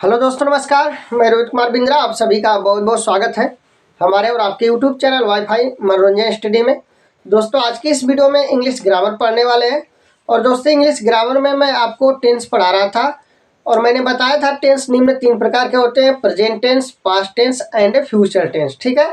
Hello दोस्तों, नमस्कार। मैं रोहित कुमार बिंद्रा, आप सभी का बहुत बहुत स्वागत है हमारे और आपके यूट्यूब चैनल वाईफाई मनोरंजन स्टडी में। दोस्तों, आज की इस वीडियो में इंग्लिश ग्रामर पढ़ने वाले हैं। और दोस्तों, इंग्लिश ग्रामर में मैं आपको टेंस पढ़ा रहा था और मैंने बताया था टेंस निम्न 3 प्रकार के होते हैं: present tense, past tense and future tense. ठीक है।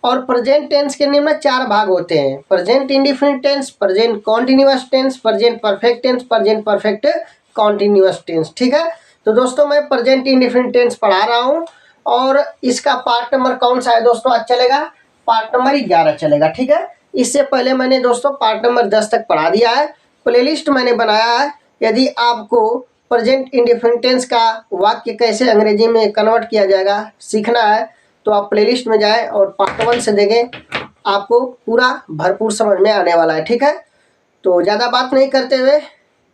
और प्रेजेंट टेंस के निम्न 4 भाग होते हैं: present indefinite tense, present continuous tense, present perfect tense, present perfect continuous tense. ठीक है। तो दोस्तों, मैं प्रेजेंट इंडिफिनिट टेंस पढ़ा रहा हूं और इसका पार्ट नंबर कौन सा है दोस्तों आज चलेगा? पार्ट नंबर 11 चलेगा। ठीक है। इससे पहले मैंने दोस्तों पार्ट नंबर 10 तक पढ़ा दिया है। प्लेलिस्ट मैंने बनाया है। यदि आपको प्रेजेंट इंडिफिनिट टेंस का वाक्य कैसे अंग्रेजी में कन्वर्ट किया जाएगा सीखना है तो आप प्लेलिस्ट में जाएं और पार्ट 1 से देखें, आपको पूरा भरपूर समझ में आने वाला है। ठीक है। तो ज़्यादा बात नहीं करते हुए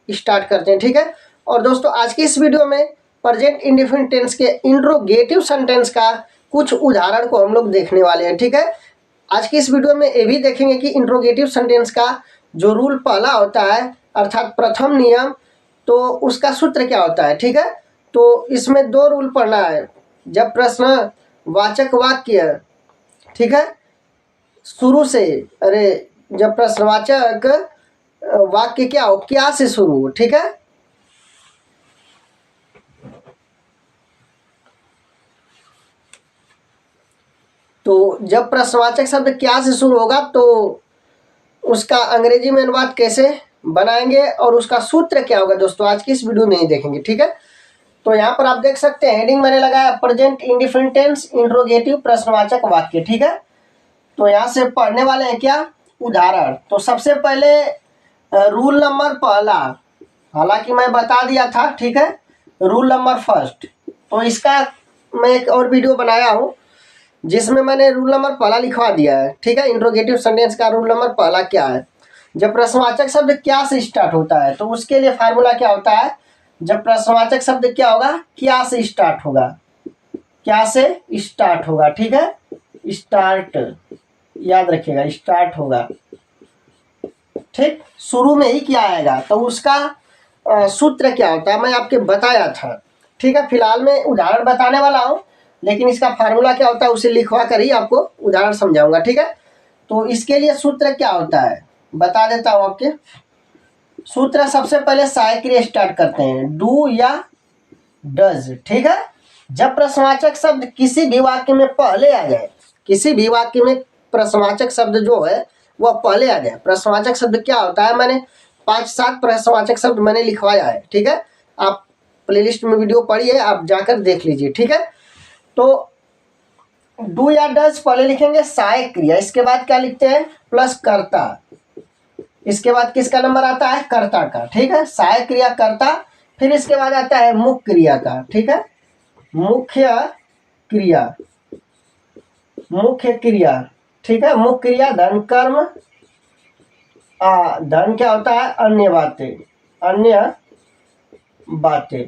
स्टार्ट करते हैं। ठीक है। और दोस्तों, आज की इस वीडियो में प्रेजेंट इंडिफिनिट टेंस के इंट्रोगेटिव सेंटेंस का कुछ उदाहरण को हम लोग देखने वाले हैं। ठीक है। आज की इस वीडियो में ये भी देखेंगे कि इंट्रोगेटिव सेंटेंस का जो रूल पहला होता है अर्थात प्रथम नियम, तो उसका सूत्र क्या होता है। ठीक है। तो इसमें 2 रूल पढ़ना है। जब प्रश्नवाचक वाक्य, ठीक है, शुरू से, जब प्रश्नवाचक वाक्य क्या हो, क्या से शुरू हो। ठीक है। तो जब प्रश्नवाचक शब्द क्या से शुरू होगा तो उसका अंग्रेजी में अनुवाद कैसे बनाएंगे और उसका सूत्र क्या होगा दोस्तों आज की इस वीडियो में ही देखेंगे। ठीक है। तो यहाँ पर आप देख सकते हैं हेडिंग मैंने लगाया प्रेजेंट इंडिफिनिट टेंस इंट्रोगेटिव प्रश्नवाचक वाक्य। ठीक है। तो यहाँ से पढ़ने वाले हैं क्या उदाहरण। तो सबसे पहले रूल नंबर पहला, हालांकि मैं बता दिया था। ठीक है। रूल नंबर फर्स्ट, तो इसका मैं एक और वीडियो बनाया हूँ जिसमें मैंने रूल नंबर पहला लिखवा दिया है। ठीक है। इंट्रोगेटिव सेंटेंस का रूल नंबर पहला क्या है? जब प्रश्नवाचक शब्द क्या से स्टार्ट होता है तो उसके लिए फार्मूला क्या होता है? जब प्रश्नवाचक शब्द क्या होगा, क्या से स्टार्ट होगा, क्या से स्टार्ट होगा। ठीक है। स्टार्ट, याद रखिएगा, स्टार्ट होगा। ठीक, शुरू में ही क्या आएगा तो उसका सूत्र क्या होता है मैं आपके बताया था। ठीक है। फिलहाल मैं उदाहरण बताने वाला हूँ, लेकिन इसका फार्मूला क्या होता है उसे लिखवा कर ही आपको उदाहरण समझाऊंगा। ठीक है। तो इसके लिए सूत्र क्या होता है बता देता हूँ आपके। सूत्र सबसे पहले सहायक क्रिया स्टार्ट करते हैं, डू या डज। ठीक है। जब प्रश्नवाचक शब्द किसी भी वाक्य में पहले आ जाए, किसी भी वाक्य में प्रश्नवाचक शब्द जो है वह पहले आ जाए। प्रश्नवाचक शब्द क्या होता है, मैंने 5-7 प्रश्नवाचक शब्द मैंने लिखवाया है। ठीक है। आप प्लेलिस्ट में वीडियो पढ़िए, आप जाकर देख लीजिए। ठीक है। तो डू या डज पहले लिखेंगे सहायक क्रिया, इसके बाद क्या लिखते हैं प्लस कर्ता, इसके बाद किसका नंबर आता है कर्ता का। ठीक है। सहायक क्रिया कर्ता, फिर इसके बाद आता है मुख्य क्रिया का। ठीक है। मुख्य क्रिया, मुख्य क्रिया। ठीक है। मुख्य क्रिया धन कर्म, धन क्या होता है अन्य बातें, अन्य बातें।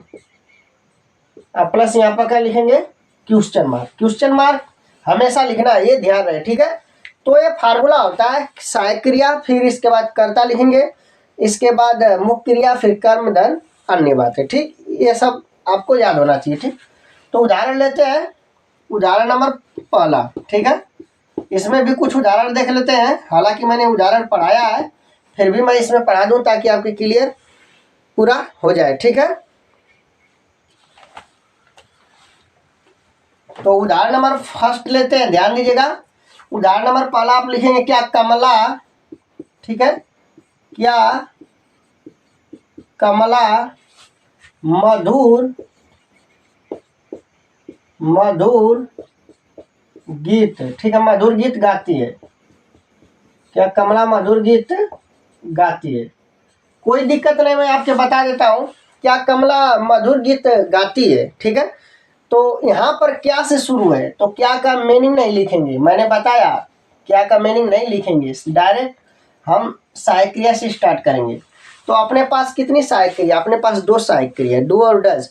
प्लस यहाँ पर क्या लिखेंगे क्वेश्चन मार्क। क्वेश्चन मार्क हमेशा लिखना है, ये ध्यान रहे। ठीक है। तो ये फार्मूला होता है सहायक क्रिया, फिर इसके बाद कर्ता लिखेंगे, इसके बाद मुख्य क्रिया, फिर कर्म धन अन्य बातें। ठीक, ये सब आपको याद होना चाहिए। ठीक। तो उदाहरण लेते हैं, उदाहरण नंबर पहला। ठीक है। इसमें भी कुछ उदाहरण देख लेते हैं, हालांकि मैंने उदाहरण पढ़ाया है फिर भी मैं इसमें पढ़ा दूं ताकि आपके क्लियर पूरा हो जाए। ठीक है। तो उदाहरण नंबर फर्स्ट लेते हैं, ध्यान दीजिएगा। उदाहरण नंबर पहला आप लिखेंगे क्या कमला, ठीक है, क्या कमला मधुर मधुर गीत, ठीक है, मधुर गीत गाती है। क्या कमला मधुर गीत गाती है? कोई दिक्कत नहीं, मैं आपके बता देता हूँ क्या कमला मधुर गीत गाती है। ठीक है। तो यहाँ पर क्या से शुरू है तो क्या का मीनिंग नहीं लिखेंगे, मैंने बताया क्या का मीनिंग नहीं लिखेंगे, डायरेक्ट हम सहायक क्रिया से स्टार्ट करेंगे। तो अपने पास कितनी सहायक क्रिया, अपने पास 2 सहायक क्रिया डू और डज।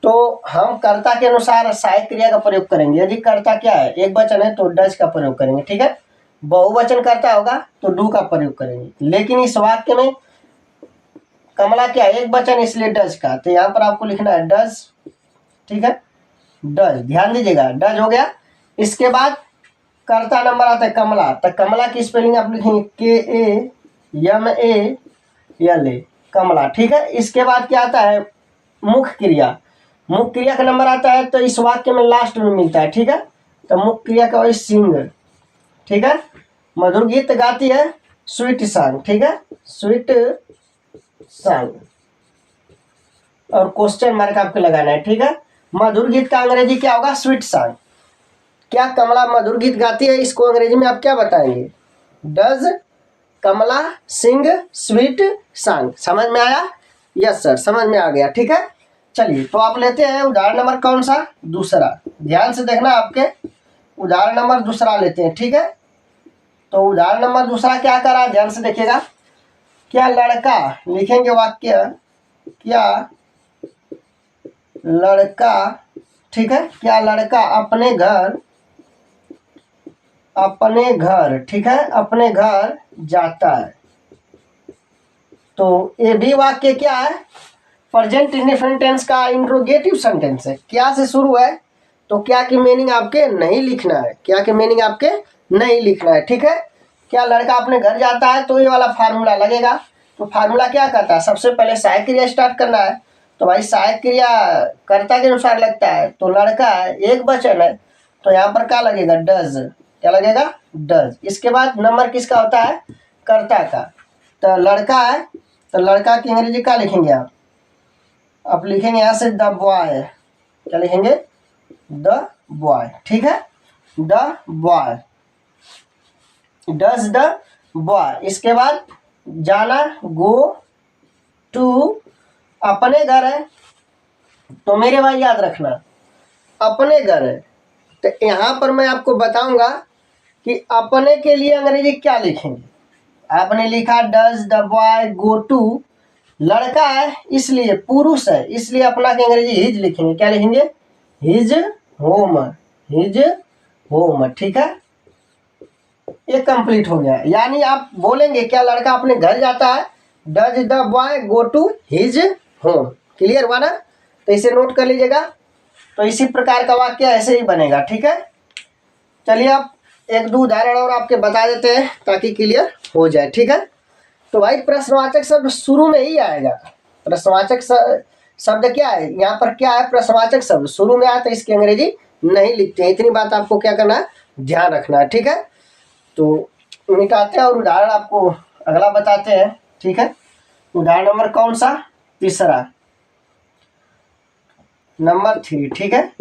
तो हम कर्ता के अनुसार सहायक क्रिया का प्रयोग करेंगे। यदि कर्ता क्या है एक वचन है तो डज का प्रयोग करेंगे। ठीक है। बहुवचन कर्ता होगा तो डू का प्रयोग करेंगे। लेकिन इस वाक्य में कमला क्या एक वचन इसलिए डज का, तो यहाँ पर आपको लिखना है डज ठीक है, डज, ध्यान दीजिएगा, डज हो गया। इसके बाद कर्ता नंबर आता है कमला, तो कमला की स्पेलिंग आप लिखेंगे KAMALA, कमला, ठीक है। इसके बाद क्या आता है मुख्य क्रिया, मुख्य क्रिया का नंबर आता है तो इस वाक्य में लास्ट में मिलता है, ठीक है। तो मुख्य क्रिया का वही सिंग, ठीक है। मधुर गीत गाती है स्वीट सॉन्ग, ठीक है, स्वीट सॉन्ग, और क्वेश्चन मार्क आपको लगाना है, ठीक है। मधुर गीत का अंग्रेजी क्या होगा, स्वीट सॉन्ग। क्या कमला मधुर गीत गाती है, इसको अंग्रेजी में आप क्या बताएंगे, does Kamala sing sweet song. समझ में आया, यस सर, समझ में आ गया, ठीक है। चलिए तो आप लेते हैं उदाहरण नंबर कौन सा, दूसरा, ध्यान से देखना, आपके उदाहरण नंबर दूसरा लेते हैं, ठीक है। तो उदाहरण नंबर दूसरा क्या कर रहा है, ध्यान से देखिएगा। क्या लड़का, लिखेंगे वाक्य, क्या लड़का, ठीक है, क्या लड़का अपने घर, ठीक है, अपने घर जाता है। तो ये भी वाक्य क्या है, प्रेजेंट इंडेफिनिट टेंस का इंट्रोगेटिव सेंटेंस है। क्या से शुरू है, तो क्या की मीनिंग आपके नहीं लिखना है, क्या की मीनिंग आपके नहीं लिखना है, ठीक है। क्या लड़का अपने घर जाता है, तो ये वाला फार्मूला लगेगा। तो फार्मूला क्या करता है, सबसे पहले सहायक क्रिया स्टार्ट करना है, तो भाई सहायक क्रिया कर्ता के अनुसार लगता है, तो लड़का एक वचन है, तो यहाँ पर क्या लगेगा, डज, क्या लगेगा, डज। इसके बाद नंबर किसका होता है, कर्ता का, तो लड़का है, तो लड़का की अंग्रेजी क्या लिखेंगे आप लिखेंगे यहाँ से द बॉय, क्या लिखेंगे, द बॉय, ठीक है, the boy, does the boy. इसके बाद जाना, गो टू, अपने घर है, तो मेरे भाई याद रखना अपने घर है, तो यहाँ पर मैं आपको बताऊंगा कि अपने के लिए अंग्रेजी क्या लिखेंगे। आपने लिखा does the boy go to, लड़का है इसलिए, पुरुष है इसलिए अपना की अंग्रेजी हिज लिखेंगे, क्या लिखेंगे, हिज होम, हिज होम, ठीक है। ये कंप्लीट हो गया, यानी आप बोलेंगे क्या लड़का अपने घर जाता है, does the boy go to his home. Clear हुआ ना, तो इसे नोट कर लीजिएगा। तो इसी प्रकार का वाक्य ऐसे ही बनेगा, ठीक है। चलिए आप एक दो उदाहरण और आपके बता देते हैं ताकि क्लियर हो जाए, ठीक है। तो भाई प्रश्नवाचक शब्द शुरू में ही आएगा, प्रश्नवाचक शब्द क्या है, यहाँ पर क्या है, प्रश्नवाचक शब्द शुरू में आया तो इसकी अंग्रेजी नहीं लिखते हैं, इतनी बात आपको क्या करना है, ध्यान रखना है, ठीक है। तो मिटाते हैं और उदाहरण आपको अगला बताते हैं, ठीक है। उदाहरण नंबर कौन सा, तीसरा, नंबर 3, ठीक है,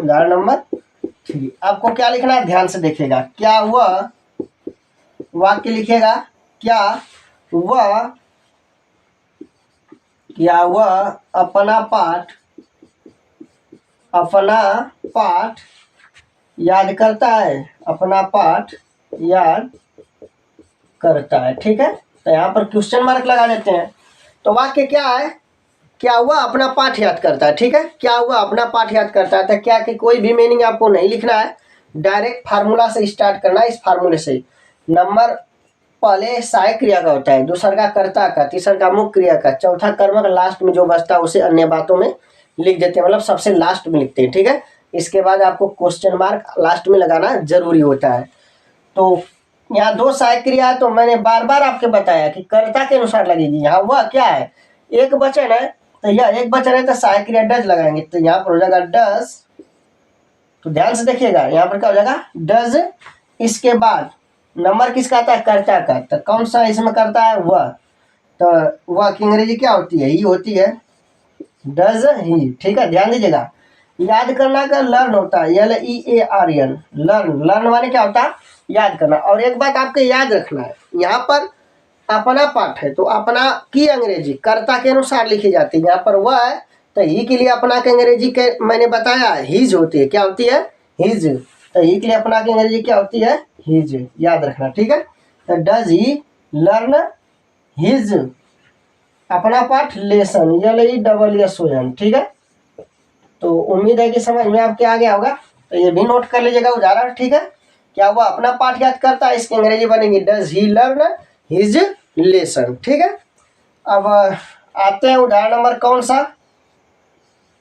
उदाहरण नंबर 3। आपको क्या लिखना है, ध्यान से देखिएगा। क्या वह, वाक्य लिखिएगा, क्या वह अपना पाठ याद करता है, अपना पाठ याद करता है, ठीक है। तो यहाँ पर क्वेश्चन मार्क लगा देते हैं। तो वाक्य क्या है, क्या वह अपना पाठ याद करता है, ठीक है, क्या वह अपना पाठ याद करता है। तो क्या कि कोई भी मीनिंग आपको नहीं लिखना है, डायरेक्ट फार्मूला से स्टार्ट करना है। इस फार्मूले से नंबर पहले सहायक क्रिया का होता है, दूसरा का कर्ता का, तीसरा का मुख्य क्रिया का, चौथा कर्म का, लास्ट में जो बचता है उसे अन्य बातों में लिख देते हैं, मतलब सबसे लास्ट में लिखते हैं, ठीक है। इसके बाद आपको क्वेश्चन मार्क लास्ट में लगाना जरूरी होता है। तो यहाँ 2 सहायक क्रिया है, तो मैंने बार बार आपके बताया कि कर्ता के अनुसार लगेगी। यहाँ वह क्या है, एक वचन है, तो यह एक वचन है तो सहायक क्रिया डज लगाएंगे, तो यहाँ पर हो जाएगा डज। तो ध्यान से देखिएगा, यहाँ पर क्या हो जाएगा, डज। इसके बाद नंबर किसका आता है, कर्ता का, तो कौन सा इसमें करता है, वह, तो वह की अंग्रेजी क्या होती है, ही होती है, डज ही, ठीक है। ध्यान दीजिएगा, याद करना का लर्न होता है, LEARN, लर्न माने क्या होता है, याद करना। और एक बात आपको याद रखना है, यहाँ पर अपना पाठ है, तो अपना की अंग्रेजी कर्ता के अनुसार लिखी जाती है। यहाँ पर वह है तो ही के लिए अपना की अंग्रेजी के मैंने बताया हिज होती है, क्या होती है, हिज। तो ही के लिए अपना की अंग्रेजी क्या होती है, हिज, याद रखना, ठीक है। तो डज ही लर्न हिज अपना पाठ लेसन, LESSON, ठीक है। तो उम्मीद है कि समझ में आपके आ गया होगा। तो ये भी नोट कर लीजिएगा उदाहरण, ठीक है। क्या वो अपना पाठ याद करता है, इसकी अंग्रेजी बनेगी does he learn his lesson, ठीक है। अब आते हैं उदाहरण नंबर कौन सा,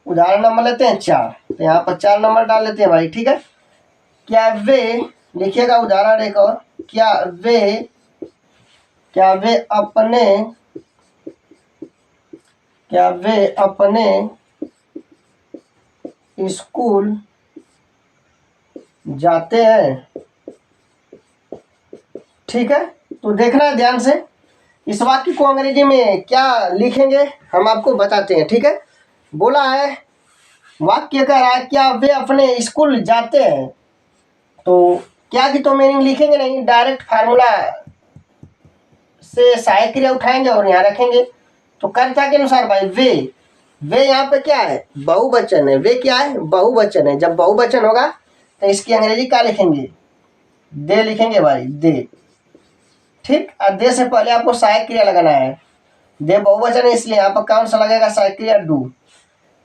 उदाहरण नंबर लेते हैं 4, तो यहाँ पर 4 नंबर डाल लेते हैं भाई, ठीक है। क्या वे, लिखिएगा उदाहरण एक और, क्या वे अपने स्कूल जाते हैं, ठीक है। तो देखना है ध्यान से, इस वाक्य को अंग्रेजी में क्या लिखेंगे हम आपको बताते हैं, ठीक है। बोला है, वाक्य कह रहा है क्या वे अपने स्कूल जाते हैं, तो क्या की तो मीनिंग लिखेंगे नहीं, डायरेक्ट फार्मूला से सहायक क्रिया उठाएंगे और यहाँ रखेंगे। तो कर्ता के अनुसार भाई वे यहाँ पे क्या है, बहुवचन है। वे क्या है, बहुवचन है। जब बहुवचन होगा तो इसकी अंग्रेजी क्या लिखेंगे, दे लिखेंगे भाई, दे, ठीक। और दे से पहले आपको सहायक क्रिया लगाना है। दे बहुवचन है इसलिए यहाँ पर कौन सा लगेगा, सहायक क्रिया डू।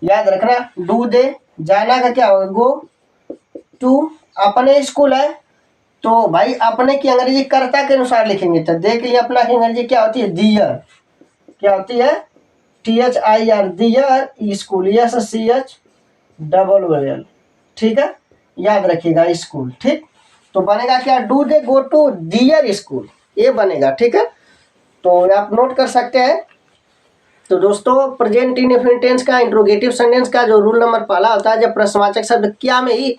याद रखना, डू दे, जाना का क्या होगा, गो टू। अपने स्कूल है तो भाई अपने की अंग्रेजी कर्ता के अनुसार लिखेंगे। तो दे के लिए अपना की अंग्रेजी क्या होती है, दियर। क्या होती है, THIR, दियर। स्कूल, SCH ठीक है, याद रखिएगा स्कूल, ठीक। तो बनेगा क्या, do they go to their school, ये बनेगा, ठीक है। तो आप नोट कर सकते हैं। तो दोस्तों प्रेजेंट इंडेफिनिट टेंस का, इंट्रोगेटिव सेंटेंस का जो रूल नंबर पहला होता है, जब प्रश्नवाचक शब्द क्या में ही,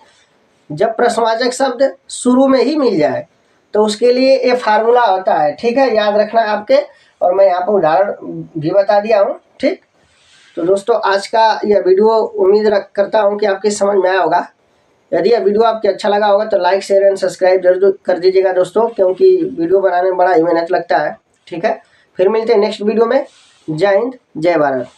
जब प्रश्नवाचक शब्द शुरू में ही मिल जाए तो उसके लिए ये फार्मूला होता है, ठीक है। याद रखना आपके, और मैं यहाँ पर उदाहरण भी बता दिया हूँ, ठीक। तो दोस्तों आज का यह वीडियो उम्मीद करता हूँ कि आपके समझ में आया होगा। यदि यह वीडियो आपको अच्छा लगा होगा तो लाइक, शेयर एंड सब्सक्राइब जरूर कर दीजिएगा दोस्तों, क्योंकि वीडियो बनाने में बड़ा ही मेहनत लगता है, ठीक है। फिर मिलते हैं नेक्स्ट वीडियो में। जय हिंद, जय भारत।